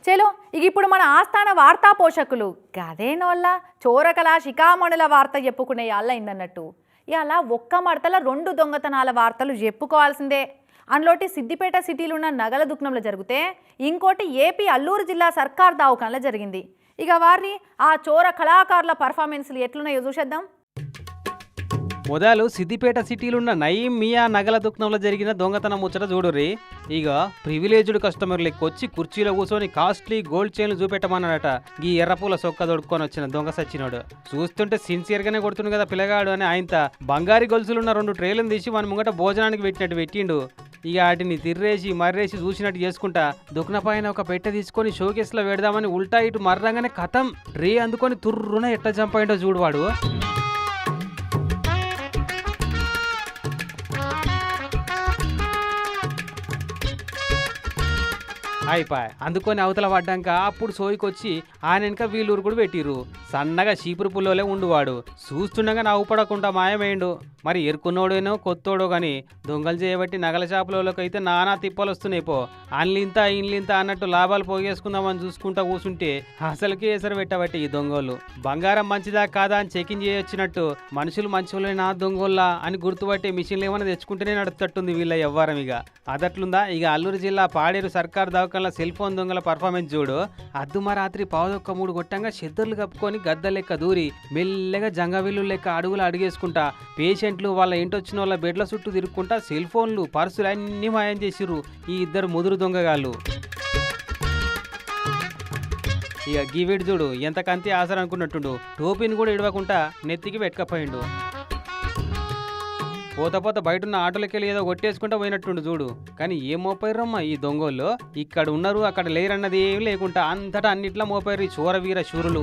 చలో ఇక ఇప్పుడు మన ఆస్థాన వార్తా పోషకులు గదేనోళ్ళ చోరకల శిఖామణుల వార్త చెప్పుకునే అయిందన్నట్టు ఇలా ఒక్క మడతల 2 దొంగతనాల వార్తలు చెప్పుకోవాల్సిందే. అందులోటి సిద్దిపేట సిటీలో ఉన్న నగల దుకాణంలో జరిగితే ఇంకోటి ఏపీ అల్లూరు జిల్లా సర్కార్ దవాఖానలో జరిగింది. ఇక వారిని ఆ చోర కళాకారుల పర్ఫార్మెన్స్లు ఎట్లున్నాయో చూసేద్దాం. మొదలు సిద్దిపేట సిటీలున్న నయీం మియా నగల దుకాణంలో జరిగిన దొంగతనం ముచ్చట చూడుర్రి. ఇక ప్రివిలేజ్డ్ కస్టమర్లు వచ్చి కుర్చీలో కూర్చొని కాస్ట్లీ గోల్డ్ చైన్లు చూపెట్టమన్నాడట. ఈ ఎర్రపూల సొక్క దొడుక్కొని వచ్చిన దొంగ సచ్చినోడు చూస్తుంటే సిన్సియర్ గానే కొడుతుంది కదా పిల్లగాడు అని ఆయనత బంగారి గొలుసులున్న 2 ట్రేలను తీసి మన ముంగట భోజనానికి పెట్టినట్టు పెట్టిండు. ఇక వాటిని తిర్రేసి మర్రేసి చూసినట్టు చేసుకుంటా దుకాణ పైన ఒక పెట్టె తీసుకొని షోకేస్లో పెడదామని ఉల్టా ఇటు మర్రంగానే కథం ట్రే అందుకొని తుర్రున ఎట్లా చంపాయిండో చూడువాడు. అయిపోయి అందుకొని అవతల పడ్డాక అప్పుడు సోయికొచ్చి ఆయన వెనక వీళ్ళూరు కూడా పెట్టిర్రు. సన్నగా చీపురు పుల్లోలే ఉండువాడు. చూస్తుండగా నవ్వుపడకుండా మాయమేయండు. మరి ఎరుకున్నోడేనో కొత్తోడో గాని దొంగలు చేయబట్టి నగల షాపులకైతే నానా తిప్పలు వస్తున్నాయి. పో అన్లింత ఇన్లింత అన్నట్టు లాభాలు పోగేసుకుందామని చూసుకుంటా కూర్చుంటే అసలుకే ఎసరు పెట్టబట్టి ఈ దొంగోళ్ళు బంగారం మంచిదా కాదా అని చెకింగ్ చేయొచ్చినట్టు మనుషులు మంచోళ్ళైనా దొంగోళ్ళ అని గుర్తుపట్టే మిషన్లు ఏమైనా తెచ్చుకుంటేనే నడుపుతట్టుంది వీళ్ళ ఎవ్వరం. ఇక అదట్లుందా. ఇక అల్లూరు జిల్లా పాడేరు సర్కార్ దవాఖానలో సెల్ ఫోన్ దొంగల పర్ఫార్మెన్స్ చూడు. అద్దుమ రాత్రి 1:3 కొట్టంగా చెద్దర్లు కప్పుకొని గద్ద లెక్క దూరి మెల్లగా జంగవిల్లు లెక్క అడుగులు అడిగేసుకుంటా పేషెంట్లు వాళ్ళ ఇంటొచ్చిన వాళ్ళ బెడ్ల చుట్టూ తిరుగుకుంటా సెల్ ఫోన్లు పర్సులు అన్ని మాయం చేసిర్రు ఈ ఇద్దరు ముదురు దొంగగాళ్ళు. ఇక గీవిడ్ చూడు ఎంత కంతి ఆసర అనుకున్నట్టుండు. టోపీని కూడా ఇడవకుండా నెత్తికి పెట్టుకపోయిండు. పోత బయటున్న ఆటోలకెళ్ళి ఏదో కొట్టేసుకుంటా పోయినట్టుండు చూడు. కానీ ఏం మోపోయిర్రమ్మా ఈ దొంగోళ్ళు. ఇక్కడ ఉన్నారు అక్కడ లేరన్నది ఏం లేకుండా అంతటా అన్నిట్లా మోపోయారు ఈ చోరవీర శూరులు.